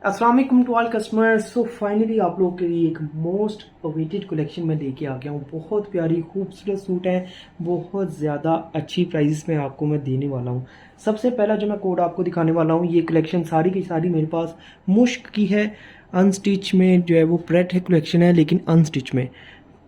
अस्सलाम वालेकुम to all customers. So finally आप लोगों के लिए एक मोस्ट अवेटेड कलेक्शन में लेके आ गया हूँ। बहुत प्यारी खूबसूरत सूट है, बहुत ज़्यादा अच्छी प्राइस में आपको मैं देने वाला हूँ। सबसे पहला जो मैं कोड आपको दिखाने वाला हूँ, ये कलेक्शन सारी की सारी मेरे पास मुश्क की है। अनस्टिच में जो है वो प्रेट है कलेक्शन है, लेकिन अनस्टिच में।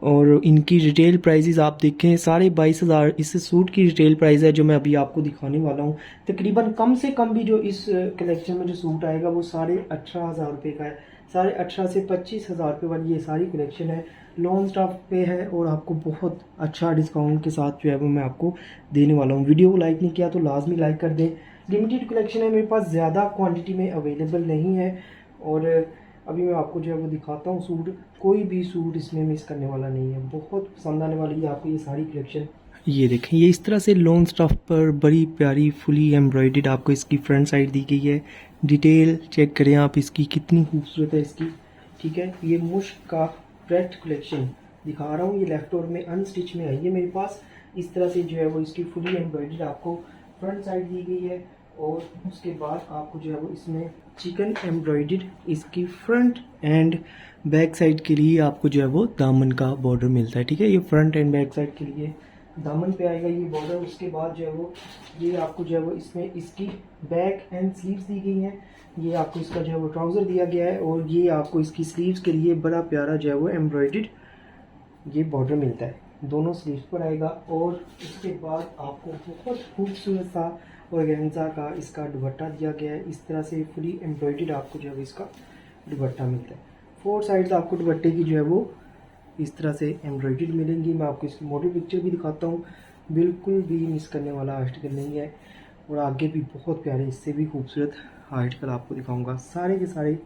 और इनकी रिटेल प्राइजेज़ आप देखें, 22,500 इस सूट की रिटेल प्राइस है जो मैं अभी आपको दिखाने वाला हूँ। तकरीबन कम से कम भी जो इस कलेक्शन में जो सूट आएगा वो 18,500 का है। 18,500 से 25,000 रुपये वाली ये सारी कलेक्शन है, लॉन्ग स्टॉक पे है और आपको बहुत अच्छा डिस्काउंट के साथ जो है वो मैं आपको देने वाला हूँ। वीडियो को लाइक नहीं किया तो लाजमी लाइक कर दें। लिमिटेड कलेक्शन है, मेरे पास ज़्यादा क्वांटिटी में अवेलेबल नहीं है। और अभी मैं आपको जो है वो दिखाता हूँ सूट। कोई भी सूट इसमें मिस करने वाला नहीं है, बहुत पसंद आने वाली है आपको ये सारी कलेक्शन। ये देखें, ये इस तरह से लॉन्ग स्टफ पर बड़ी प्यारी फुली एम्ब्रॉयडर्ड आपको इसकी फ्रंट साइड दी गई है। डिटेल चेक करें आप इसकी, कितनी खूबसूरत है इसकी। ठीक है, ये मुश्क का प्रेट कलेक्शन दिखा रहा हूँ, ये लेफ्ट ओवर में अनस्टिच में आई है मेरे पास। इस तरह से जो है वो इसकी फुली एम्ब्रॉयडर्ड आपको फ्रंट साइड दी गई है। और उसके बाद आपको जो है वो इसमें चिकन एम्ब्रॉयडर्ड इसकी फ्रंट एंड बैक साइड के लिए आपको जो है वो दामन का बॉर्डर मिलता है। ठीक है, ये फ्रंट एंड बैक साइड के लिए दामन पे आएगा ये बॉर्डर। उसके बाद जो है वो ये आपको जो है वो इसमें इसकी बैक एंड स्लीव्स दी गई हैं। ये आपको इसका जो है वो ट्राउज़र दिया गया है और ये आपको इसकी स्लीव्स के लिए बड़ा प्यारा जो है वो एम्ब्रॉयडर्ड ये बॉर्डर मिलता है, दोनों स्लीव्स पर आएगा। और उसके बाद आपको बहुत खूबसूरत सा ऑर्गेन्जा का इसका दुपट्टा दिया गया है। इस तरह से फुली एम्ब्रॉयडर्ड आपको जो है इसका दुपट्टा मिलता है। फोर साइड्स आपको दुपट्टे की जो है वो इस तरह से एम्ब्रॉयडर्ड मिलेंगी। मैं आपको इसकी मॉडल पिक्चर भी दिखाता हूँ, बिल्कुल भी मिस करने वाला आर्टिकल नहीं है। और आगे भी बहुत प्यारे इससे भी खूबसूरत आर्टिकल आपको दिखाऊंगा। सारे के सारे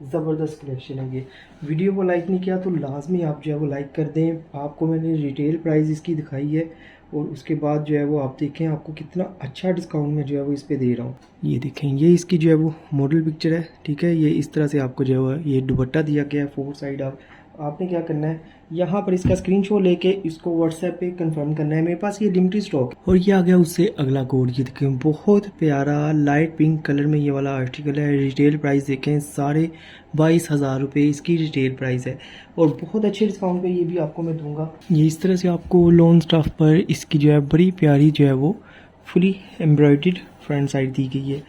ज़बरदस्त कलेक्शन है। ये वीडियो को लाइक नहीं किया तो लाजमी आप जो है वो लाइक कर दें। आपको मैंने रिटेल प्राइस इसकी दिखाई है और उसके बाद जो है वो आप देखें आपको कितना अच्छा डिस्काउंट में जो है वो इस पे दे रहा हूँ। ये देखें, ये इसकी जो है वो मॉडल पिक्चर है। ठीक है, ये इस तरह से आपको जो है वो ये दुपट्टा दिया गया है फोर साइड। आपने क्या करना है, यहाँ पर इसका स्क्रीनशॉट लेके इसको व्हाट्सएप पे कंफर्म करना है। मेरे पास ये लिमिटेड स्टॉक और ये आ गया उससे अगला कोड। ये देखें, बहुत प्यारा लाइट पिंक कलर में ये वाला आर्टिकल है। रिटेल प्राइस देखें, 22,500 रुपये इसकी रिटेल प्राइस है और बहुत अच्छे डिस्काउंट पे ये भी आपको मैं दूंगा। ये इस तरह से आपको लॉन स्टफ पर इसकी जो है बड़ी प्यारी जो है वो फुली एम्ब्रॉयडर्ड फ्रंट साइड दी गई है।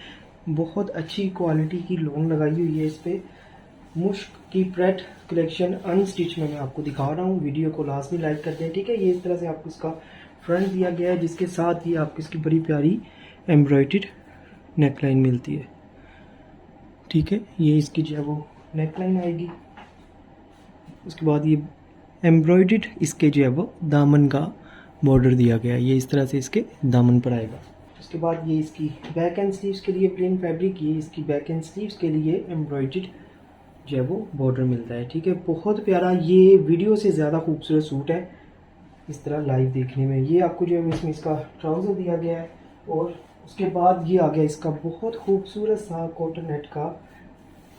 बहुत अच्छी क्वालिटी की लोन लगाई हुई है इस पर। मुश्क की प्रेट कलेक्शन अनस्टिच में मैं आपको दिखा रहा हूँ। वीडियो को लाजमी लाइक कर दें। ठीक है, ये इस तरह से आपको इसका फ्रंट दिया गया है, जिसके साथ ही आपको इसकी बड़ी प्यारी एम्ब्रॉयडर्ड नेकलाइन मिलती है। ठीक है, ये इसकी जो है वो नेकलाइन आएगी। उसके बाद ये एम्ब्रॉयडर्ड इसके जो है वो दामन का बॉर्डर दिया गया है, ये इस तरह से इसके दामन पर आएगा। उसके बाद ये इसकी बैक एंड स्लीव्स के लिए प्लेन फैब्रिक, ये इसकी बैक एंड स्लीव्स के लिए एम्ब्रॉयडर्ड जो है वो बॉर्डर मिलता है। ठीक है, बहुत प्यारा, ये वीडियो से ज़्यादा खूबसूरत सूट है इस तरह लाइव देखने में। ये आपको जो है इसमें इसका ट्राउज़र दिया गया है और उसके बाद ये आ गया इसका बहुत खूबसूरत सा कॉटन नेट का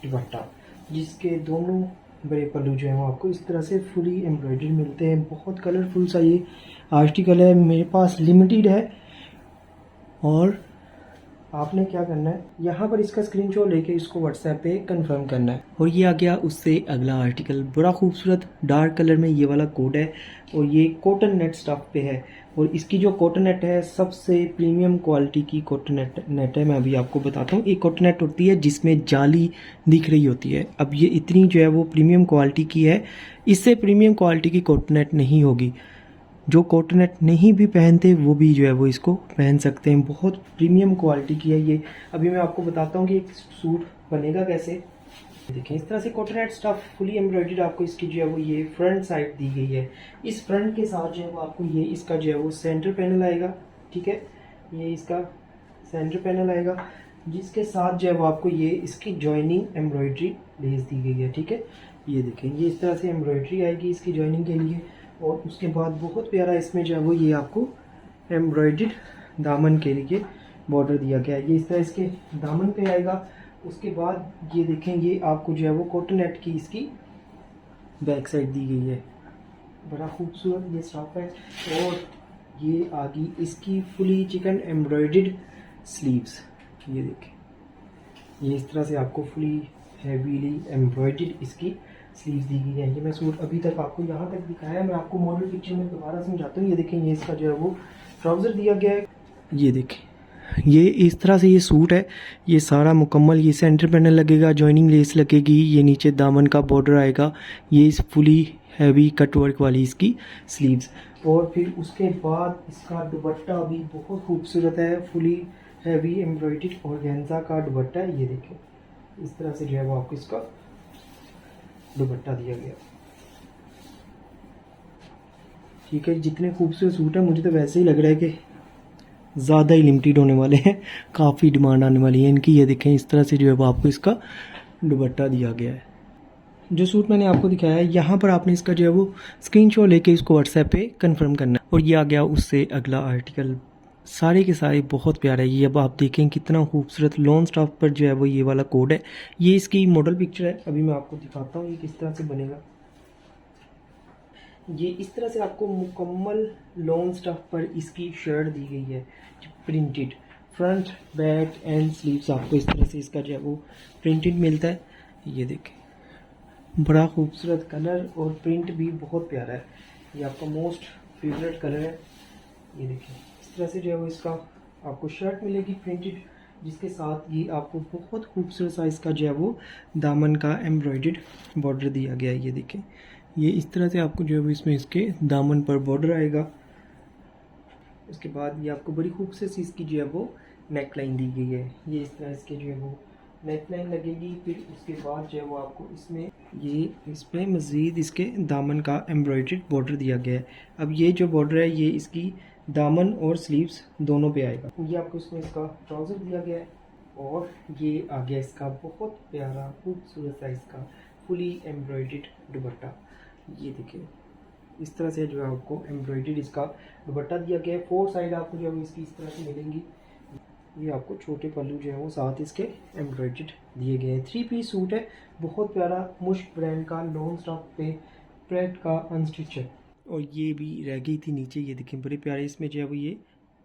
दुपट्टा, जिसके दोनों बड़े पल्लू जो है वो आपको इस तरह से फुली एम्ब्रॉयडरी मिलते हैं। बहुत कलरफुल सा ये आर्टिकल है, मेरे पास लिमिटेड है। और आपने क्या करना है, यहाँ पर इसका स्क्रीनशॉट लेके इसको व्हाट्सएप पे कंफर्म करना है। और ये आ गया उससे अगला आर्टिकल, बड़ा खूबसूरत डार्क कलर में ये वाला कोट है और ये कॉटन नेट स्टफ पे है। और इसकी जो कॉटन नेट है सबसे प्रीमियम क्वालिटी की कॉटन नेट है। मैं अभी आपको बताता हूँ, एक कॉटन नेट होती है जिसमें जाली दिख रही होती है। अब ये इतनी जो है वो प्रीमियम क्वालिटी की है, इससे प्रीमियम क्वालिटी की कॉटन नेट नहीं होगी। जो कॉटन नेट नहीं भी पहनते वो भी जो है वो इसको पहन सकते हैं। बहुत प्रीमियम क्वालिटी की है ये। अभी मैं आपको बताता हूँ कि एक सूट बनेगा कैसे। देखें, इस तरह से cotton net stuff fully embroidered आपको इसकी जो है वो ये फ्रंट साइड दी गई है। इस फ्रंट के साथ जो है वो आपको ये इसका जो है वो सेंटर पैनल आएगा। ठीक है, ये इसका सेंटर पैनल आएगा, जिसके साथ जो है वो आपको ये इसकी जॉइनिंग एम्ब्रॉयडरी लेस दी गई है। ठीक है, ये देखें, ये इस तरह से एम्ब्रॉयडरी आएगी इसकी जॉइनिंग के लिए। और उसके बाद बहुत प्यारा इसमें जो है वो ये आपको एम्ब्रॉयडर्ड दामन के लिए बॉर्डर दिया गया है, ये इस तरह इसके दामन पे आएगा। उसके बाद ये देखें, ये आपको जो है वो कॉटन नेट की इसकी बैक साइड दी गई है। बड़ा खूबसूरत ये स्टफ है। और ये आ गई इसकी फुली चिकन एम्ब्रॉयडर्ड स्लीव्स। ये देखें, ये इस तरह से आपको फुली हैवीली एम्ब्रॉयडर्ड इसकी स्लीव दी गई है। ये मैं सूट अभी तक आपको यहाँ तक दिखाया है, मैं आपको मॉडल पिक्चर में दोबारा समझाता हूँ। ये देखें, ये इसका जो है वो ट्राउज़र दिया गया है। ये देखें, ये इस तरह से ये सूट है, ये सारा मुकम्मल, ये सेंटर पैनल लगेगा, जॉइनिंग लेस लगेगी, ये नीचे दामन का बॉर्डर आएगा, ये इस फुली हैवी कट वर्क वाली इसकी स्लीव्स। और फिर उसके बाद इसका दुपट्टा भी बहुत खूबसूरत है, फुली हैवी एम्ब्रॉयडर्ड ऑर्गेन्जा का दुपट्टा है। ये देखें, इस तरह से जो है वो आपको इसका दुपट्टा दिया गया। ठीक है, जितने खूबसूरत सूट है मुझे तो वैसे ही लग रहा है कि ज़्यादा ही लिमिटेड होने वाले हैं, काफ़ी डिमांड आने वाली है इनकी। ये देखें, इस तरह से जो है वो आपको इसका दुपट्टा दिया गया है। जो सूट मैंने आपको दिखाया है, यहाँ पर आपने इसका जो है वो स्क्रीनशॉट लेके इसको व्हाट्सएप पे कंफर्म करना है। और ये आ गया उससे अगला आर्टिकल, सारे के सारे बहुत प्यारा है। ये अब आप देखें कितना खूबसूरत लॉन्ग स्टाफ पर जो है वो ये वाला कोड है। ये इसकी मॉडल पिक्चर है, अभी मैं आपको दिखाता हूँ ये किस तरह से बनेगा। ये इस तरह से आपको मुकम्मल लॉन्ग स्टफ पर इसकी शर्ट दी गई है, printed front back and sleeves आपको इस तरह से इसका जो है वो प्रिंटेड मिलता है। ये देखें, बड़ा खूबसूरत कलर और प्रिंट भी बहुत प्यारा है। ये आपका मोस्ट फेवरेट कलर है। ये देखें, इस तरह से जो है वो इसका आपको शर्ट मिलेगी प्रिंटेड, जिसके साथ ये आपको बहुत खूबसूरत सा इसका जो है वो दामन का एम्ब्रॉयडर्ड बॉर्डर दिया गया है। ये देखें, ये इस तरह से आपको जो है वो इसमें इसके दामन पर बॉर्डर आएगा। उसके बाद ये आपको बड़ी खूबसूरत सी इसकी जो है वो नेक लाइन दी गई है। ये इस तरह इसके जो है वो नेक लाइन लगेगी। फिर उसके बाद जो है वो आपको इसमें मज़ीद इसके दामन का एम्ब्रॉयडर्ड बॉर्डर दिया गया है। अब ये जो बॉर्डर है ये इसकी दामन और स्लीव्स दोनों पे आएगा। ये आपको इसमें इसका ट्राउज़र दिया गया है और ये आ गया इसका बहुत प्यारा खूबसूरत सा इसका फुली एम्ब्रॉयडर्ड दुपट्टा। ये देखिए, इस तरह से जो है आपको एम्ब्रॉयडर्ड इसका दुपट्टा दिया गया है। 4 साइड आपको जो है इसकी इस तरह से मिलेंगी। ये आपको छोटे पल्लू जो है वो साथ इसके एम्ब्रॉयडर्ड दिए गए हैं। 3 पीस सूट है, बहुत प्यारा, मुश्क ब्रांड का लॉन्ग स्टॉक पे प्रेट का अनस्टिच है। और ये भी रह गई थी नीचे, ये देखें बड़े प्यारे, इसमें जो है वो ये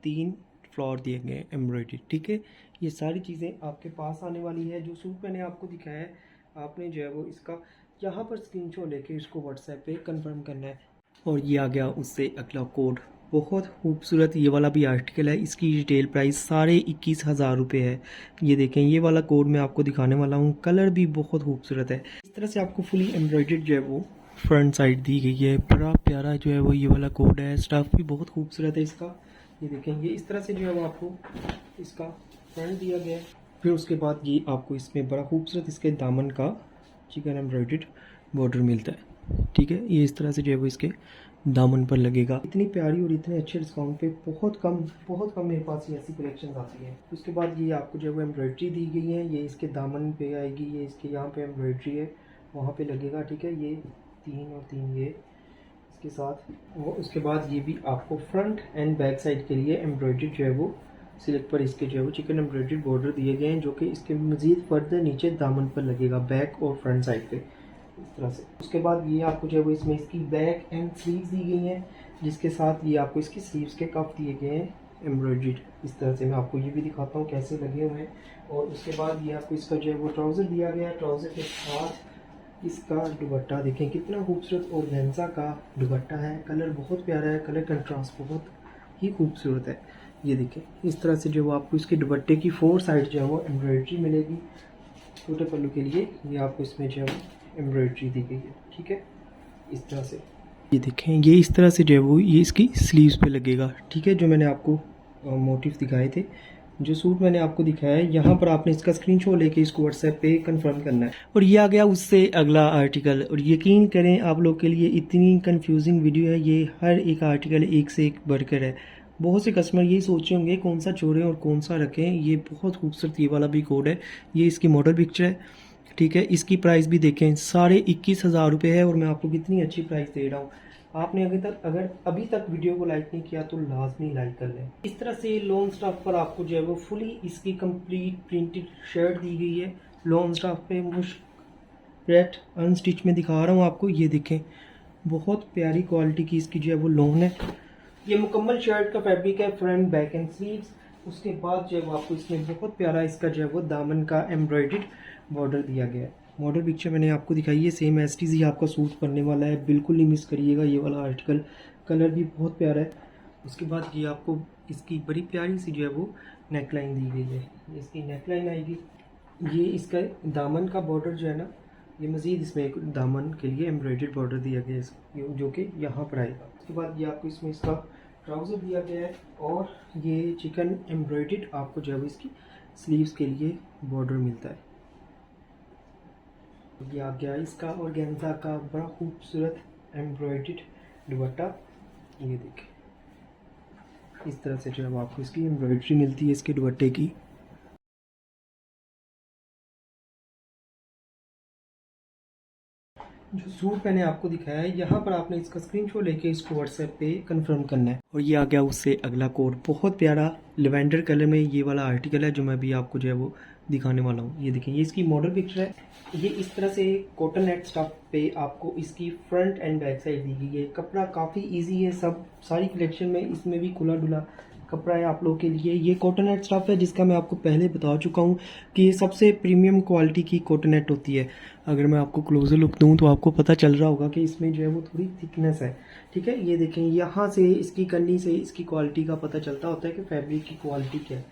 3 फ्लावर दिए गए हैं एम्ब्रॉयडर्ड। ठीक है, ये सारी चीज़ें आपके पास आने वाली है। जो सूट मैंने आपको दिखाया है, आपने जो है वो इसका यहाँ पर स्क्रीनशॉट लेके इसको व्हाट्सएप पे कंफर्म करना है। और ये आ गया उससे अगला कोड, बहुत खूबसूरत ये वाला भी आर्टिकल है। इसकी रिटेल प्राइस 21,500 रुपये है। ये देखें, ये वाला कोड मैं आपको दिखाने वाला हूँ, कलर भी बहुत खूबसूरत है। इस तरह से आपको फुली एम्ब्रॉयडर्ड जो है वो फ्रंट साइड दी गई है, बड़ा प्यारा जो है वो ये वाला कोड है। स्टफ भी बहुत खूबसूरत है इसका। ये देखें, ये इस तरह से जो है वो आपको इसका फ्रंट दिया गया है। फिर उसके बाद ये आपको इसमें बड़ा खूबसूरत इसके दामन का चिकन एम्ब्रॉयडर्ड बॉर्डर मिलता है। ठीक है, ये इस तरह से जो है वो इसके दामन पर लगेगा। इतनी प्यारी और इतने अच्छे डिस्काउंट पे बहुत कम मेरे पास ये ऐसी कलेक्शन आती है। उसके बाद ये आपको जो है वो एम्ब्रॉयडरी दी गई है, ये इसके दामन पे आएगी, ये इसके यहाँ पे एम्ब्रॉयडरी है, वहाँ पे लगेगा। ठीक है, ये 3 और 3 ये इसके साथ। और उसके बाद ये भी आपको फ्रंट एंड बैक साइड के लिए एम्ब्रॉयडरी जो है वो सिलेक्ट पर इसके जो है वो चिकन एम्ब्रॉयडरी बॉर्डर दिए गए हैं, जो कि इसके मज़ीद फर्दर नीचे दामन पर लगेगा, बैक और फ्रंट साइड पे इस तरह से। उसके बाद ये आपको जो है वो इसमें इसकी बैक एंड स्लीव्स दी गई हैं, जिसके साथ ये आपको इसकी स्लीव्स के कफ दिए गए हैं एम्ब्रॉयडर्ड। इस तरह से मैं आपको ये भी दिखाता हूँ कैसे लगे हुए हैं। और उसके बाद ये आपको इसका जो है वो ट्राउज़र दिया गया है, ट्राउज़र के साथ इसका दुपट्टा देखें कितना खूबसूरत ऑर्गेन्जा का दुपट्टा है। कलर बहुत प्यारा है, कलर कंट्रास्ट बहुत ही खूबसूरत है। ये देखें, इस तरह से जो वो आपको इसके दुपट्टे की 4 साइड जो है वो एम्ब्रॉयडरी मिलेगी। छोटे पल्लू के लिए ये आपको इसमें जो है वो एम्ब्रॉयडरी दी गई है। ठीक है, इस तरह से ये देखें, ये इस तरह से जो है वो ये इसकी स्लीव्स पे लगेगा। ठीक है, जो मैंने आपको मोटिव दिखाए थे, जो सूट मैंने आपको दिखाया है, यहाँ पर आपने इसका स्क्रीनशॉट लेके इसको व्हाट्सएप पे कंफर्म करना है। और ये आ गया उससे अगला आर्टिकल। और यकीन करें, आप लोग के लिए इतनी कंफ्यूजिंग वीडियो है, ये हर एक आर्टिकल एक से एक बढ़कर है। बहुत से कस्टमर यही सोच रहे होंगे कौन सा छोड़ें और कौन सा रखें। ये बहुत खूबसूरत ये वाला भी कोड है, ये इसकी मॉडल पिक्चर है। ठीक है, इसकी प्राइस भी देखें, 21,500 रुपये है। और मैं आपको कितनी अच्छी प्राइस दे रहा हूँ। आपने अगर अभी तक वीडियो को लाइक नहीं किया तो लाजमी लाइक कर लें। इस तरह से लॉन्ग स्टाफ पर आपको जो है वो फुली इसकी कंप्लीट प्रिंटेड शर्ट दी गई है। लॉन्ग स्टाफ पे मुश्क रेड अनस्टिच में दिखा रहा हूँ आपको। ये देखें, बहुत प्यारी क्वालिटी की इसकी जो है वो लॉन्ग है। ये मुकम्मल शर्ट का फैब्रिक है, फ्रंट बैक एंड स्लीव्स। उसके बाद जो है वो आपको इसमें बहुत प्यारा इसका जो है वो दामन का एम्ब्रॉयडर्ड बॉर्डर दिया गया है। मॉडल पिक्चर मैंने आपको दिखाई है, सेम एज टी आपका सूट बनने वाला है, बिल्कुल नहीं मिस करिएगा ये वाला आर्टिकल। कलर भी बहुत प्यारा है। उसके बाद ये आपको इसकी बड़ी प्यारी सी जो है वो नेक लाइन दी गई है। ये इसकी नेक लाइन आएगी। ये इसका दामन का बॉर्डर जो है ना, ये मज़ीद इसमें एक दामन के लिए एम्ब्रॉयडर्ड बॉर्डर दिया गया है जो कि यहाँ पर आएगा। उसके बाद ये आपको इसमें इसका ट्राउज़र दिया गया है और ये चिकन एम्ब्रॉयडर्ड आपको जो है वो इसकी स्लीव्स के लिए बॉर्डर मिलता है। ये आ गया इसका ऑर्गेन्जा का बड़ा खूबसूरत एम्ब्रॉयडर्ड दुपट्टा। ये देखिए इस तरह से जो है आपको इसकी एम्ब्रॉयडरी मिलती है इसके दुपट्टे की। जो सूट मैंने आपको दिखाया है, यहाँ पर आपने इसका स्क्रीनशॉट लेके इसको व्हाट्सएप पे कंफर्म करना है। और ये आ गया उससे अगला कोट, बहुत प्यारा लेवेंडर कलर में ये वाला आर्टिकल है जो मैं भी आपको जो है वो दिखाने वाला हूँ। ये देखें, ये इसकी मॉडल पिक्चर है। ये इस तरह से कॉटन नेट स्टफ पे आपको इसकी फ्रंट एंड बैक साइड दी गई है। कपड़ा काफ़ी इजी है, सब सारी कलेक्शन में इसमें भी खुला डुला कपड़ा है आप लोगों के लिए। ये कॉटन नेट स्टफ है जिसका मैं आपको पहले बता चुका हूँ कि ये सबसे प्रीमियम क्वालिटी की कॉटन नेट होती है। अगर मैं आपको क्लोजर लुक दूँ तो आपको पता चल रहा होगा कि इसमें जो है वो थोड़ी थिकनेस है। ठीक है, ये देखें, यहाँ से इसकी कन्नी से इसकी क्वालिटी का पता चलता होता है कि फैब्रिक की क्वालिटी क्या है।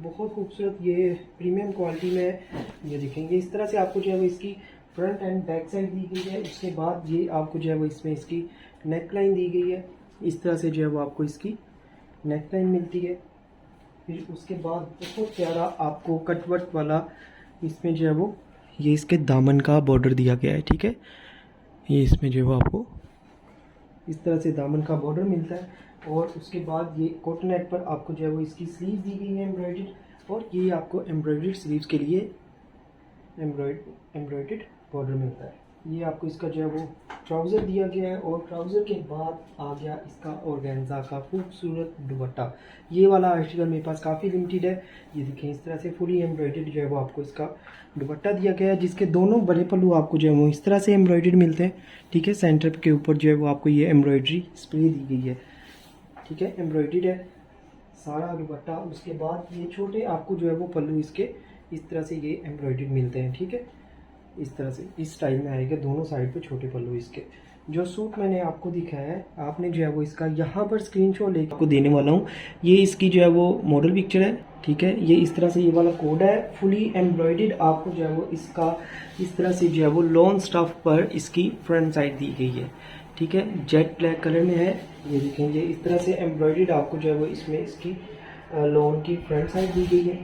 बहुत खूबसूरत ये प्रीमियम क्वालिटी में ये देखेंगे। इस तरह से आपको जो है वो इसकी फ्रंट एंड बैक साइड दी गई है। उसके बाद ये आपको जो है वो इसमें इसकी नेक लाइन दी गई है। इस तरह से जो है वो आपको इसकी नेक लाइन मिलती है। फिर उसके बाद बहुत प्यारा आपको कटवर्क वाला इसमें जो है वो ये इसके दामन का बॉर्डर दिया गया है। ठीक है, ये इसमें जो है वो आपको इस तरह से दामन का बॉर्डर मिलता है। और उसके बाद ये कॉटन नेट पर आपको जो है वो इसकी स्लीव दी गई है एम्ब्रॉयडर्ड, और ये आपको एम्ब्रॉयडर्ड स्लीव्स के लिए एम्ब्रॉयडर्ड बॉर्डर मिलता है। ये आपको इसका जो है वो ट्राउज़र दिया गया है। और ट्राउज़र के बाद आ गया इसका ऑर्गेन्जा का खूबसूरत दुपट्टा। ये वाला आर्टिकल मेरे पास काफ़ी लिमिटेड है। ये देखें, इस तरह से फुली एम्ब्रॉयडर्ड जो है वो आपको इसका दुपट्टा दिया गया है, जिसके दोनों बड़े पल्लू आपको जो है वो इस तरह से एम्ब्रॉयडर्ड मिलते हैं। ठीक है, सेंटर के ऊपर जो है वो आपको ये एम्ब्रॉयडरी स्प्रे दी गई है। ठीक है, एम्ब्रॉयडर्ड है सारा दुपट्टा। उसके बाद ये छोटे आपको जो है वो पल्लू इसके इस तरह से ये एम्ब्रॉयडर्ड मिलते हैं। ठीक है, इस तरह से इस स्टाइल में आएगा, दोनों साइड पे छोटे पल्लू इसके। जो सूट मैंने आपको दिखाया है, आपने जो है वो इसका यहाँ पर स्क्रीनशॉट लेकर आपको देने वाला हूँ। ये इसकी जो है वो मॉडल पिक्चर है। ठीक है, ये इस तरह से ये वाला कोड है, फुली एम्ब्रॉयडर्ड आपको जो है वो इसका इस तरह से जो है वो लॉन स्टफ पर इसकी फ्रंट साइड दी गई है। ठीक है, जेट ब्लैक कलर में है। ये देखेंगे, इस तरह से एम्ब्रॉयडर्ड आपको जो है वो इसमें इसकी लॉन की फ्रंट साइड दी गई है।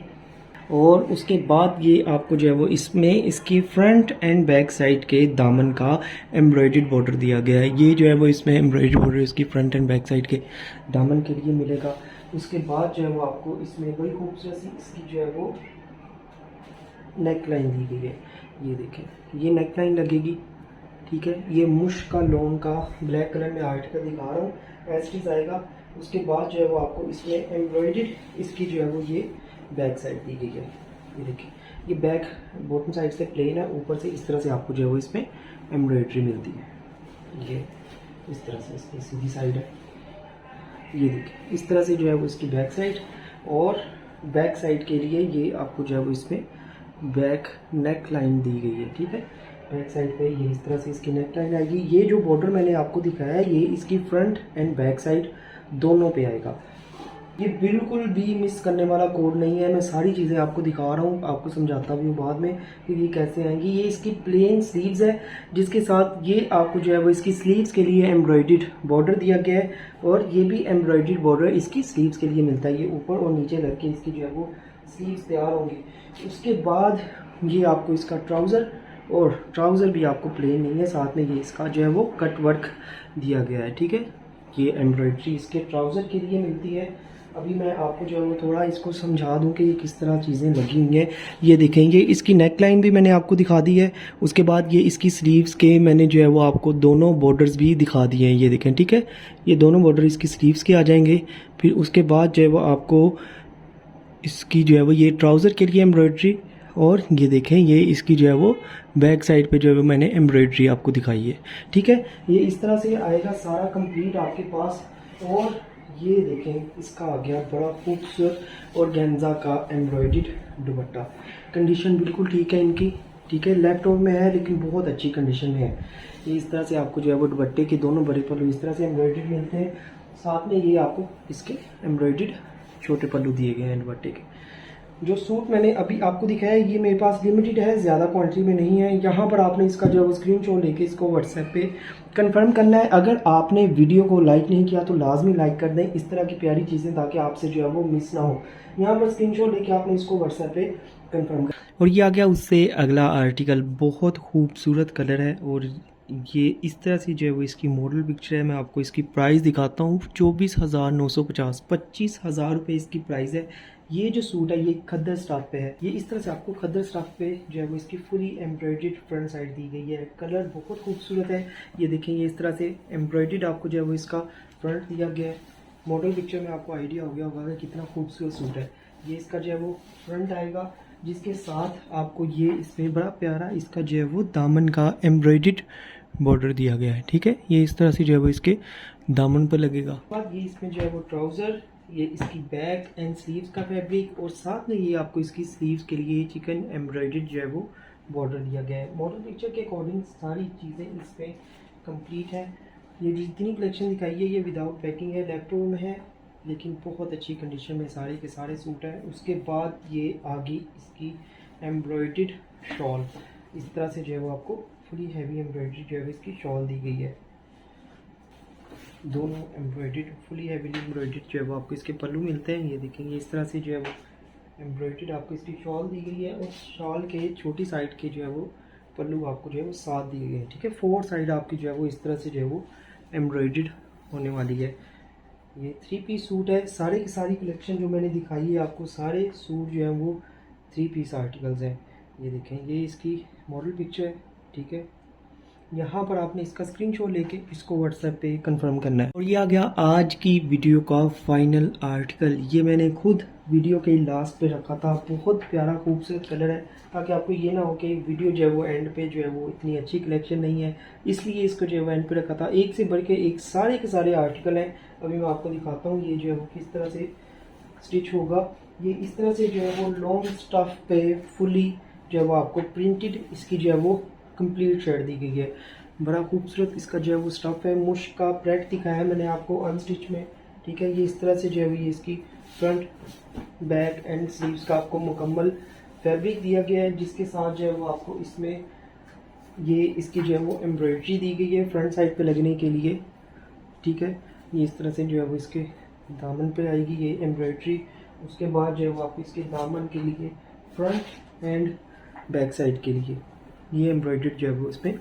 और उसके बाद ये आपको जो है वो इसमें इसकी फ्रंट एंड बैक साइड के दामन का एम्ब्रॉयडर्ड बॉर्डर दिया गया है। ये जो है वो इसमें एम्ब्रॉयडर्ड बॉर्डर इसकी फ्रंट एंड बैक साइड के दामन के लिए मिलेगा। उसके बाद जो है वो आपको इसमें बड़ी खूबसूरत सी इसकी जो है वो नेक लाइन दी गई है। ये देखें, ये नेक लाइन लगेगी। ठीक है, ये मुश का लोन का ब्लैक कलर में आर्टिकल दिखा रहा हूँ, एस्टिस आएगा। उसके बाद जो है वो आपको इसमें एम्ब्रॉयडर्ड इसकी जो है वो ये बैक साइड दी गई है। ये देखिए, ये बैक बॉटम साइड से प्लेन है, ऊपर से इस तरह से आपको जो है वो इसमें एम्ब्रॉयडरी मिलती है। ये इस तरह से इसकी सीधी साइड है। ये देखिए, इस तरह से जो है वो इसकी बैक साइड। और बैक साइड के लिए ये आपको जो है वो इसमें बैक नेक लाइन दी गई है। ठीक है, बैक साइड पे ये इस तरह से इसकी नेक लाइन आएगी। ये जो बॉर्डर मैंने आपको दिखाया है, ये इसकी फ्रंट एंड बैक साइड दोनों पे आएगा। ये बिल्कुल भी मिस करने वाला कोड नहीं है। मैं सारी चीज़ें आपको दिखा रहा हूँ, आपको समझाता भी हूँ बाद में कि ये कैसे आएंगी। ये इसकी प्लेन स्लीव्स है, जिसके साथ ये आपको जो है वो इसकी स्लीव्स के लिए एम्ब्रॉयडर्ड बॉर्डर दिया गया है। और ये भी एम्ब्रॉयडर्ड बॉर्डर इसकी स्लीव्स के लिए मिलता है। ये ऊपर और नीचे लग के इसकी जो है वो स्लीव्स तैयार होंगी। उसके बाद ये आपको इसका ट्राउज़र, और ट्राउज़र भी आपको प्लेन नहीं है, साथ में ये इसका जो है वो कट वर्क दिया गया है। ठीक है, ये एम्ब्रॉयडरी इसके ट्राउज़र के लिए मिलती है। अभी मैं आपको जो है वो थोड़ा इसको समझा दूं कि ये किस तरह चीज़ें लगी हुई हैं। ये देखेंगे, इसकी नेक लाइन भी मैंने आपको दिखा दी है। उसके बाद ये इसकी स्लीव्स के मैंने जो है वो आपको दोनों बॉर्डर्स भी दिखा दिए हैं। ये देखें, ठीक है, ये दोनों बॉर्डर इसकी स्लीव्स के आ जाएंगे। फिर उसके बाद जो है वो आपको इसकी जो है वो ये ट्राउज़र के लिए एम्ब्रॉयडरी, और ये देखें ये इसकी जो है वो बैक साइड पे जो है वो मैंने एम्ब्रॉयडरी आपको दिखाई है। ठीक है, ये इस तरह से आएगा सारा कंप्लीट आपके पास। और ये देखें, इसका आ गया बड़ा खूबसूरत ऑर्गेन्जा का एम्ब्रॉयडर्ड दुपट्टा। कंडीशन बिल्कुल ठीक है इनकी, ठीक है, लेफ्ट ओवर में है लेकिन बहुत अच्छी कंडीशन में है। ये इस तरह से आपको जो है वो दुपट्टे के दोनों बड़े पल्लू इस तरह से एम्ब्रॉयडरी मिलते हैं, साथ में ये आपको इसके एम्ब्रॉयडर्ड छोटे पल्लू दिए गए हैं दुपट्टे के। जो सूट मैंने अभी आपको दिखाया है ये मेरे पास लिमिटेड है, ज़्यादा क्वांटिटी में नहीं है। यहाँ पर आपने इसका जो है वो स्क्रीनशॉट लेके इसको व्हाट्सएप पे कंफर्म करना है। अगर आपने वीडियो को लाइक नहीं किया तो लाजमी लाइक कर दें, इस तरह की प्यारी चीज़ें, ताकि आपसे जो है वो मिस ना हो। यहाँ पर स्क्रीनशॉट लेके आपने इसको व्हाट्सएप पे कंफर्म कर। और ये आ गया उससे अगला आर्टिकल, बहुत खूबसूरत कलर है और ये इस तरह से जो है वो इसकी मॉडल पिक्चर है। मैं आपको इसकी प्राइस दिखाता हूँ, 24,950, 25,000 रुपये इसकी प्राइस है। ये जो सूट है ये खद्दर स्टाफ पे है। ये इस तरह से आपको खद्दर स्टाफ पे जो है वो इसकी फुली एम्ब्रॉयडर्ड फ्रंट साइड दी गई है। कलर बहुत खूबसूरत है। ये देखें, ये इस तरह से एम्ब्रॉयडर्ड आपको जो है वो इसका फ्रंट दिया गया है। मॉडल पिक्चर में आपको आइडिया हो गया होगा कि कितना खूबसूरत सूट है। ये इसका जो है वो फ्रंट आएगा, जिसके साथ आपको ये इसमें बड़ा प्यारा इसका जो है वो दामन का एम्ब्रॉयडर्ड बॉर्डर दिया गया है। ठीक है, ये इस तरह से जो है वो इसके दामन पर लगेगा। बाद ये इसमें जो है वो ट्राउज़र, ये इसकी बैक एंड स्लीव्स का फैब्रिक, और साथ में ये आपको इसकी स्लीव्स के लिए चिकन एम्ब्रॉयडर्ड जो है वो बॉर्डर दिया गया है। मॉडल पिक्चर के अकॉर्डिंग सारी चीज़ें इसमें कंप्लीट है। ये जितनी कलेक्शन दिखाई है ये विदाउट पैकिंग है, लेफ्ट ओवर में है, लेकिन बहुत अच्छी कंडीशन में सारे के सारे सूट हैं। उसके बाद ये आगे इसकी एम्ब्रॉयडर्ड शॉल, इस तरह से जो है वो आपको फुली हैवी एम्ब्रॉयडरी जो है इसकी शॉल दी गई है। दोनों एम्ब्रॉयडर्ड फुली हैवीली एम्ब्रॉयडर्ड जो है वो आपको इसके पल्लू मिलते हैं। ये देखेंगे इस तरह से जो है वो एम्ब्रॉयडर्ड आपको इसकी शॉल दी गई है, और शॉल के छोटी साइड के जो है वो पल्लू आपको जो है वो साथ दिए गए हैं। ठीक है, 4 साइड आपकी जो है वो इस तरह से जो है वो एम्ब्रॉयडर्ड होने वाली है। ये 3 पीस सूट है। सारे की सारी कलेक्शन जो मैंने दिखाई है आपको, सारे सूट जो हैं वो 3 पीस आर्टिकल्स हैं। ये देखें, ये इसकी मॉडल पिक्चर है। ठीक है, यहाँ पर आपने इसका स्क्रीनशॉट लेके इसको व्हाट्सएप पे कंफर्म करना है। और ये आ गया आज की वीडियो का फाइनल आर्टिकल। ये मैंने खुद वीडियो के लास्ट पे रखा था, बहुत प्यारा खूबसूरत कलर है, ताकि आपको ये ना हो कि वीडियो जो है वो एंड पे जो है वो इतनी अच्छी कलेक्शन नहीं है, इसलिए इसको जो है वो एंड पे रखा था। एक से बढ़ के एक सारे के सारे आर्टिकल हैं। अभी मैं आपको दिखाता हूँ ये जो है वो किस तरह से स्टिच होगा। ये इस तरह से जो है वो लॉन्ग स्टफ पे फुली जो है वो आपको प्रिंटेड इसकी जो है वो कंप्लीट शर्ट दी गई है। बड़ा खूबसूरत इसका जो है वो स्टफ है। मुश का प्रेट दिखाया है मैंने आपको अनस्टिच में। ठीक है, ये इस तरह से जो है वो ये इसकी फ्रंट बैक एंड स्लीव्स का आपको मुकम्मल फैब्रिक दिया गया है, जिसके साथ जो है वो आपको इसमें ये इसकी जो है वो एम्ब्रॉयडरी दी गई है फ्रंट साइड पे लगने के लिए। ठीक है, ये इस तरह से जो है वो इसके दामन पे आएगी ये एम्ब्रॉयडरी। उसके बाद जो है वो आपको इसके दामन के लिए फ्रंट एंड बैक साइड के लिए ये एम्ब्रॉयडर्ड जो है वो इसमें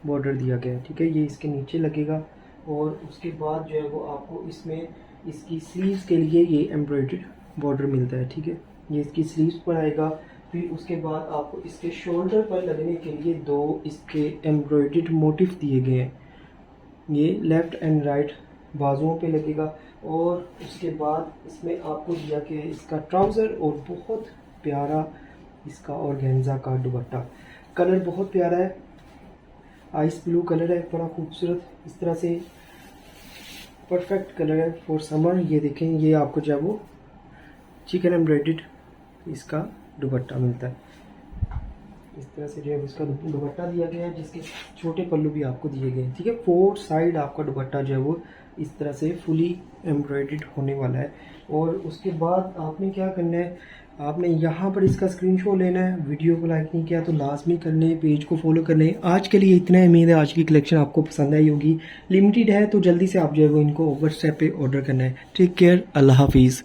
बॉर्डर दिया गया है। ठीक है, ये इसके नीचे लगेगा, और उसके बाद जो है वो आपको इसमें इसकी स्लीव्स के लिए ये एम्ब्रॉयडर्ड बॉर्डर मिलता है। ठीक है, ये इसकी स्लीव्स पर आएगा। फिर उसके बाद आपको इसके शोल्डर पर लगने के लिए 2 इसके एम्ब्रॉयडर्ड मोटिफ दिए गए हैं। ये लेफ़्ट एंड राइट बाजुओं पे लगेगा, और उसके बाद इसमें आपको दिया गया है इसका ट्राउज़र, और बहुत प्यारा इसका ऑर्गेन्जा का दुपट्टा। कलर बहुत प्यारा है, आइस ब्लू कलर है, बड़ा खूबसूरत, इस तरह से परफेक्ट कलर है फॉर समर। ये देखें, ये आपको जो है वो चिकन एम्ब्रॉयडर्ड इसका दुपट्टा मिलता है। इस तरह से जो है इसका दुपट्टा दिया गया है, जिसके छोटे पल्लू भी आपको दिए गए हैं। ठीक है, 4 साइड आपका दुपट्टा जो है वो इस तरह से फुली एम्ब्रॉयडर्ड होने वाला है। और उसके बाद आपने क्या करना है, आपने यहाँ पर इसका स्क्रीनशॉट लेना है। वीडियो को लाइक नहीं किया तो लाजमी कर लें, पेज को फॉलो कर लें। आज के लिए इतना ही। उम्मीद है आज की कलेक्शन आपको पसंद आई होगी। लिमिटेड है तो जल्दी से आप जो है वो इनको व्हाट्सएप पे ऑर्डर करना है। टेक केयर, अल्लाह हाफिज़।